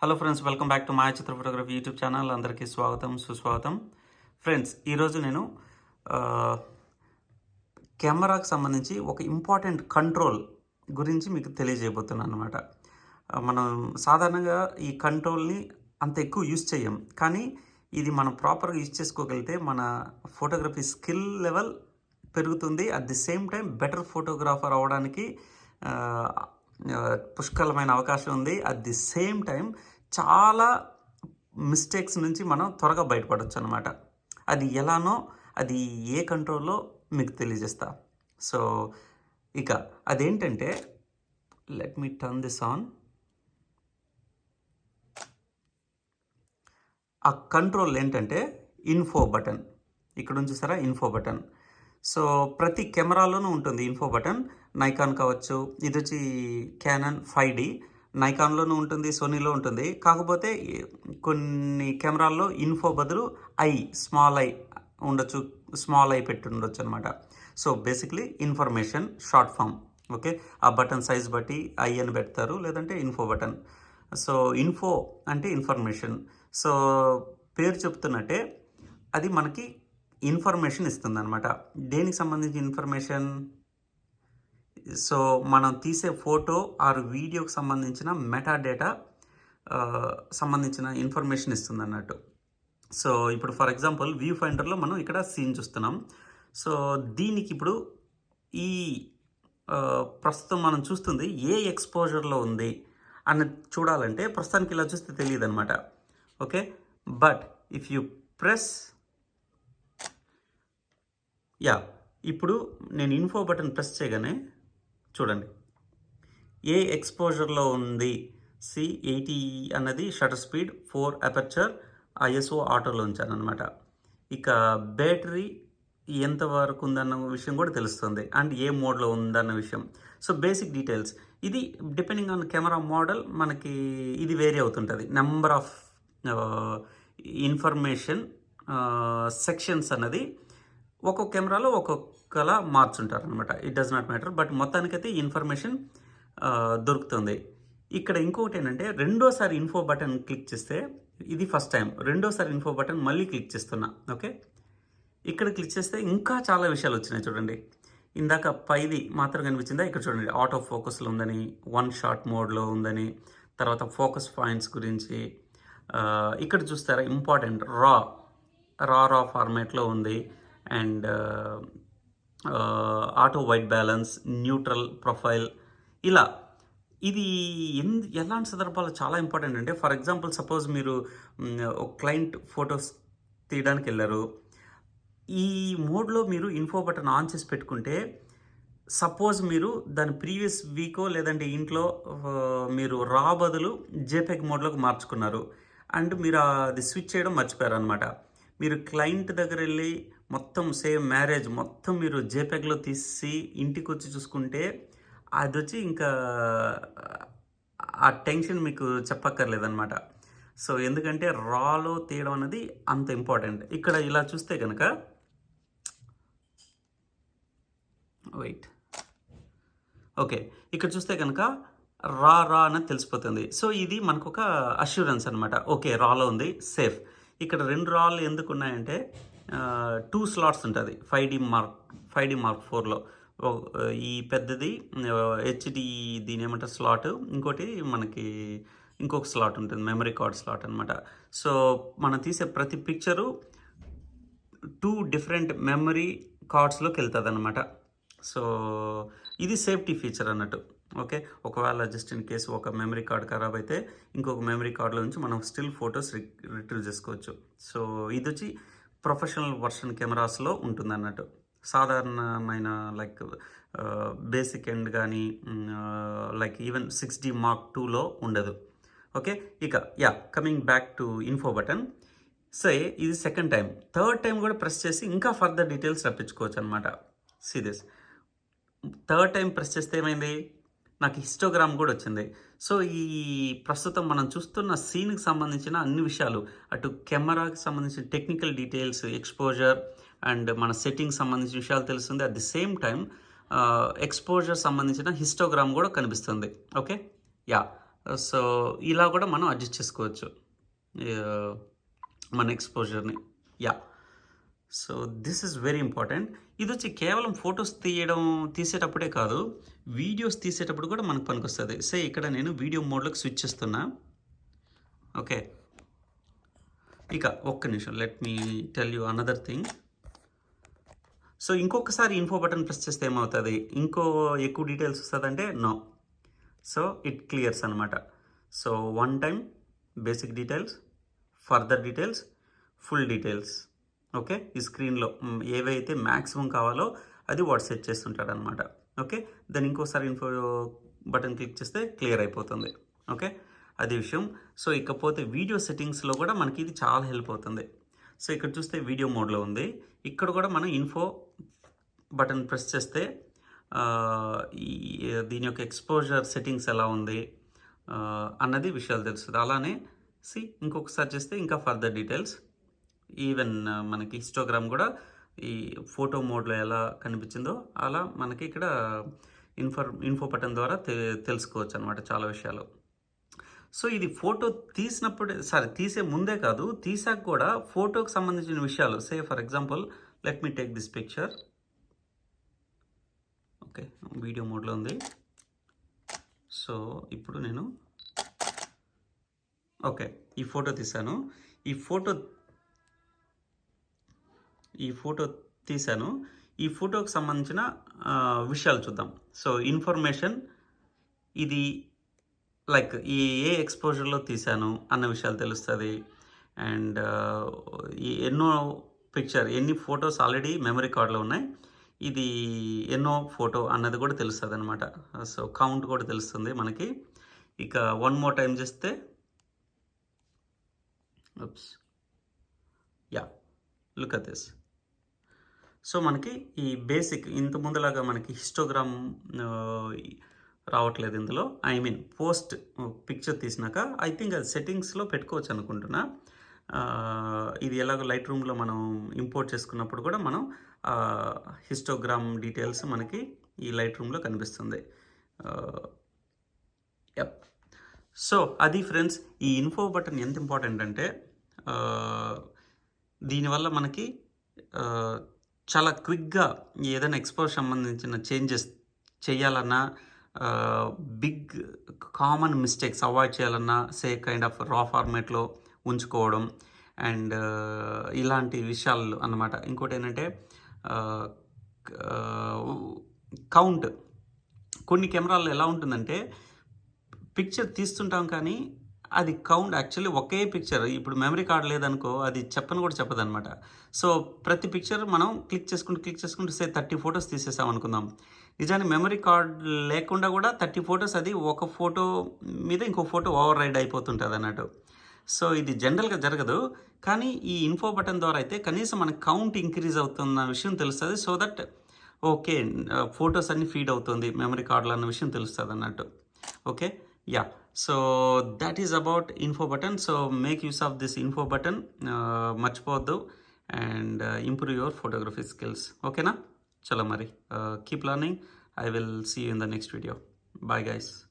Hello friends, welcome back to Maya Chitra photography YouTube channel. అందరికీ స్వాగతం సుస్వాగతం. ఫ్రెండ్స్, ఈరోజు నేను కెమెరాకి సంబంధించి ఒక ఇంపార్టెంట్ కంట్రోల్ గురించి మీకు తెలియజేయబోతున్నాను అనమాట. మనం సాధారణంగా ఈ కంట్రోల్ని అంత ఎక్కువ యూజ్ చేయం, కానీ ఇది మనం ప్రాపర్గా యూజ్ చేసుకోగలిగితే మన ఫోటోగ్రఫీ స్కిల్ లెవెల్ పెరుగుతుంది. At the same time better photographer అవ్వడానికి పుష్కలమైన అవకాశం ఉంది. అట్ ది సేమ్ టైం చాలా మిస్టేక్స్ నుంచి మనం త్వరగా బయటపడవచ్చు అనమాట. అది ఎలానో, అది ఏ కంట్రోల్లో మీకు తెలియజేస్తా. సో ఇక అదేంటంటే, let me turn this on. ఆ కంట్రోల్ ఏంటంటే ఇన్ఫో బటన్. ఇక్కడ నుంచి చూసారా, ఇన్ఫో బటన్. సో ప్రతి కెమెరాలోనూ ఉంటుంది ఇన్ఫో బటన్. నైకాన్ కావచ్చు, ఇది వచ్చి క్యానన్ 5D. నైకాన్లోనూ ఉంటుంది, సోనీలో ఉంటుంది. కాకపోతే కొన్ని కెమెరాల్లో ఇన్ఫో బదులు స్మాల్ ఐ ఉండొచ్చు, స్మాల్ ఐ పెట్టి ఉండొచ్చు అనమాట. So basically information short form. Okay, ఆ బటన్ సైజ్ బట్టి ఐ అని పెడతారు, లేదంటే ఇన్ఫో బటన్. సో ఇన్ఫో అంటే ఇన్ఫర్మేషన్. సో పేరు చెప్తున్నట్టే అది మనకి ఇన్ఫర్మేషన్ ఇస్తుంది అనమాట. దేనికి సంబంధించి ఇన్ఫర్మేషన్? సో మనం తీసే ఫోటో ఆర్ వీడియోకి సంబంధించిన మెటాడేటా సంబంధించిన ఇన్ఫర్మేషన్ ఇస్తుంది అన్నట్టు. సో ఇప్పుడు ఫర్ ఎగ్జాంపుల్ వ్యూ ఫైండర్లో మనం ఇక్కడ సీన్ చూస్తున్నాం. సో దీనికి ఇప్పుడు ఈ ప్రస్తుతం మనం చూస్తుంది ఏ ఎక్స్పోజర్లో ఉంది అని చూడాలంటే ప్రస్తుతానికి ఇలా చూస్తే తెలియదు అనమాట. Okay, but if you press ఇప్పుడు నేను ఇన్ఫో బటన్ ప్రెస్ చేయగానే చూడండి ఏ ఎక్స్పోజర్లో ఉంది. C80 అన్నది షటర్ స్పీడ్, 4 అపర్చర్, ISO ఆటోలో ఉంచాను అనమాట. ఇక బ్యాటరీ ఎంతవరకు ఉందన్న విషయం కూడా తెలుస్తుంది, అండ్ ఏ మోడ్లో ఉందన్న విషయం. So basic details. ఇది డిపెండింగ్ ఆన్ కెమెరా మోడల్ మనకి ఇది వేరీ అవుతుంటుంది. నెంబర్ ఆఫ్ ఇన్ఫర్మేషన్ సెక్షన్స్ అన్నది ఒక్కొక్క కెమెరాలో ఒక్కొక్కలా మార్చుంటారు అనమాట. It does not matter, but మొత్తానికైతే ఇన్ఫర్మేషన్ దొరుకుతుంది. ఇక్కడ ఇంకొకటి ఏంటంటే, రెండోసారి ఇన్ఫో బటన్ క్లిక్ చేస్తే, ఇది ఫస్ట్ టైం, రెండోసారి ఇన్ఫో బటన్ మళ్ళీ క్లిక్ చేస్తున్నా. ఓకే, ఇక్కడ క్లిక్ చేస్తే ఇంకా చాలా విషయాలు వచ్చినాయి చూడండి. ఇందాక పైది మాత్రం కనిపించిందా? ఇక్కడ చూడండి, ఆటో ఫోకస్లో ఉందని, 1 షాట్ మోడ్లో ఉందని, తర్వాత ఫోకస్ పాయింట్స్ గురించి. ఇక్కడ చూస్తారా, ఇంపార్టెంట్ రా ఫార్మేట్లో ఉంది, and auto white balance, neutral profile. ఇలా ఇది ఎలాంటి సందర్భాలు చాలా ఇంపార్టెంట్ అంటే, ఫర్ ఎగ్జాంపుల్ సపోజ్ మీరు ఒక క్లయింట్ ఫొటోస్ తీయడానికి వెళ్ళారు. ఈ మోడ్లో మీరు ఇన్ఫో బటన్ ఆన్ చేసి పెట్టుకుంటే, సపోజ్ మీరు దాని ప్రీవియస్ వీకో లేదంటే ఇంట్లో మీరు రా బదులు జేపెగ్ మోడ్లోకి మార్చుకున్నారు, అండ్ మీరు అది స్విచ్ చేయడం మర్చిపోయారు అనమాట. మీరు క్లయింట్ దగ్గర వెళ్ళి మొత్తం సేమ్ మ్యారేజ్ మొత్తం మీరు జేపెగ్లో తీసి ఇంటికి వచ్చి చూసుకుంటే, అది వచ్చి ఇంకా ఆ టెన్షన్ మీకు చెప్పక్కర్లేదన్నమాట. సో ఎందుకంటే రాలో తీయడం అనేది అంత ఇంపార్టెంట్. ఇక్కడ ఇలా చూస్తే కనుక ఓకే, ఇక్కడ చూస్తే కనుక రా అనేది తెలిసిపోతుంది. సో ఇది మనకు ఒక అష్యూరెన్స్ అనమాట. ఓకే, రాలో ఉంది, సేఫ్. ఇక్కడ 2 రాళ్ళు ఎందుకు ఉన్నాయంటే, 2 స్లాట్స్ ఉంటుంది 5D Mark 4లో. ఈ పెద్దది HD, దీని ఏమంటారు, స్లాట్. ఇంకోటి మనకి ఇంకొక స్లాట్ ఉంటుంది, మెమరీ కార్డ్ స్లాట్ అనమాట. సో మనం తీసే ప్రతి పిక్చరు 2 డిఫరెంట్ మెమరీ కార్డ్స్లోకి వెళ్తుంది అనమాట. సో ఇది సేఫ్టీ ఫీచర్ అన్నట్టు. ఓకే, ఒకవేళ జస్ట్ ఇన్ కేసు ఒక మెమరీ కార్డ్ ఖరాబ్ అయితే ఇంకొక మెమరీ కార్డులో నుంచి మనం స్టిల్ ఫొటోస్ రిట్రీవ్ చేసుకోవచ్చు. సో ఇది వచ్చి ప్రొఫెషనల్ వర్షన్ కెమెరాస్లో ఉంటుంది అన్నట్టు. సాధారణమైన లైక్ బేసిక్ ఎండ్ కానీ లైక్ ఈవెన్ 6D Mark 2లో ఉండదు. ఓకే, ఇక coming back to info button. So ఇది సెకండ్ టైం. థర్డ్ టైం కూడా ప్రెస్ చేసి ఇంకా ఫర్దర్ డీటెయిల్స్ రప్పించుకోవచ్చు అనమాట. See this. Third time press చేస్తే ఏమైంది, నాకు హిస్టోగ్రామ్ కూడా వచ్చింది. సో ఈ ప్రస్తుతం మనం చూస్తున్న సీన్కి సంబంధించిన అన్ని విషయాలు, అటు కెమెరాకి సంబంధించిన టెక్నికల్ డీటెయిల్స్, ఎక్స్పోజర్ అండ్ మన సెట్టింగ్ సంబంధించిన విషయాలు తెలుస్తుంది. At the same time exposure సంబంధించిన హిస్టోగ్రామ్ కూడా కనిపిస్తుంది. ఓకే, సో ఇలా కూడా మనం అడ్జస్ట్ చేసుకోవచ్చు మన ఎక్స్పోజర్ని. Yeah, so this is very important. ఇది వచ్చి కేవలం ఫొటోస్ తీసేటప్పుడే కాదు, వీడియోస్ తీసేటప్పుడు కూడా మనకు పనికొస్తుంది. సే ఇక్కడ నేను వీడియో మోడ్లోకి స్విచ్ చేస్తున్నా. ఓకే, ఇక ఒక్క నిమిషం, let me tell you another thing. So ఇంకొకసారి ఇన్ఫో బటన్ ప్రెస్ చేస్తే ఏమవుతుంది, ఇంకో ఎక్కువ డీటెయిల్స్ వస్తుందంటే నో. సో ఇట్ క్లియర్స్ అనమాట. So one time basic details, further details, full details. Okay, ఈ స్క్రీన్లో ఏవైతే మ్యాక్సిమం కావాలో అది వాడు సెట్ చేస్తుంటాడు అనమాట. ఓకే, దాన్ని ఇంకోసారి ఇన్ఫో బటన్ క్లిక్ చేస్తే క్లియర్ అయిపోతుంది. ఓకే, అది విషయం. సో ఇకపోతే వీడియో సెట్టింగ్స్లో కూడా మనకి ఇది చాలా హెల్ప్ అవుతుంది. సో ఇక్కడ చూస్తే వీడియో మోడ్లో ఉంది. ఇక్కడ కూడా మనం ఇన్ఫో బటన్ ప్రెస్ చేస్తే దీని యొక్క ఎక్స్పోజర్ సెట్టింగ్స్ ఎలా ఉంది అన్నది విషయాలు తెలుస్తుంది. అలానే ఇంకొకసారి చేస్తే ఇంకా ఫర్దర్ డీటెయిల్స్, ఈవెన్ మనకి హిస్టోగ్రామ్ కూడా ఈ ఫోటో మోడ్లో ఎలా కనిపించిందో అలా మనకి ఇక్కడ ఇన్ఫో బటన్ ద్వారా తెలుసుకోవచ్చు అనమాట చాలా విషయాలు. సో ఇది ఫోటో తీసే ముందే కాదు, తీసాక కూడా ఫోటోకి సంబంధించిన విషయాలు. Say for example, let me take this picture. Okay, video మోడ్లో ఉంది. సో ఇప్పుడు నేను ఓకే ఈ ఫోటో తీసాను. ఈ ఫోటోకి సంబంధించిన విషయాలు చూద్దాం. సో ఇన్ఫర్మేషన్, ఇది లైక్ ఏ ఎక్స్పోజర్లో తీసాను అన్న విషయాలు తెలుస్తుంది. అండ్ ఎన్ని ఫొటోస్ ఆల్రెడీ మెమరీ కార్డులో ఉన్నాయి, ఇది ఎన్నో ఫోటో అన్నది కూడా తెలుస్తుంది అనమాట. సో కౌంట్ కూడా తెలుస్తుంది మనకి. ఇక వన్ మోర్ టైం చేస్తే yeah, look at this. So మనకి ఈ బేసిక్ ఇంత ముందులాగా మనకి హిస్టోగ్రామ్ రావట్లేదు ఇందులో. ఐ మీన్ పోస్ట్ పిక్చర్ తీసినాక ఐ థింక్ అది సెట్టింగ్స్లో పెట్టుకోవచ్చు అనుకుంటున్నా. ఇది ఎలాగో లైట్ రూమ్లో మనం ఇంపోర్ట్ చేసుకున్నప్పుడు కూడా మనం హిస్టోగ్రామ్ డీటెయిల్స్ మనకి ఈ లైట్ రూమ్లో కనిపిస్తుంది. యప్. సో అది ఫ్రెండ్స్, ఈ ఇన్ఫో బటన్ ఎంత ఇంపార్టెంట్ అంటే దీనివల్ల మనకి చాలా క్విక్గా ఏదైనా ఎక్స్పోజ్ సంబంధించిన చేంజెస్ చేయాలన్నా, బిగ్ కామన్ మిస్టేక్స్ అవాయిడ్ చేయాలన్నా, సే కైండ్ ఆఫ్ రా ఫార్మేట్లో ఉంచుకోవడం అండ్ ఇలాంటి విషయాలు అన్నమాట. ఇంకోటి ఏంటంటే కౌంట్. కొన్ని కెమెరాల్లో ఎలా ఉంటుందంటే పిక్చర్ తీస్తుంటాం కానీ అది కౌంట్ యాక్చువల్లీ ఒకే పిక్చర్. ఇప్పుడు మెమరీ కార్డ్ లేదనుకో అది చెప్పని కూడా చెప్పదనమాట. సో ప్రతి పిక్చర్ మనం క్లిక్ చేసుకుంటూ సే 30 ఫొటోస్ తీసేసాం అనుకుందాం. నిజానికి మెమరీ కార్డ్ లేకుండా కూడా 30 ఫొటోస్ అది ఒక ఫోటో మీద ఇంకో ఫోటో ఓవర్ రైడ్ అయిపోతుంటుంది అన్నట్టు. సో ఇది జనరల్గా జరగదు, కానీ ఈ ఇన్ఫో బటన్ ద్వారా అయితే కనీసం మనకి కౌంట్ ఇంక్రీజ్ అవుతున్న విషయం తెలుస్తుంది. సో దట్ ఓకే ఫొటోస్ అన్ని ఫీడ్ అవుతుంది మెమరీ కార్డులో అన్న విషయం తెలుస్తుంది అన్నట్టు. Okay, yeah. So that is about info button. So make use of this info button, మర్చిపోవద్దు, and improve your photography skills. ఓకేనా? చలో మరి, keep learning. I will see you in the next video. Bye guys.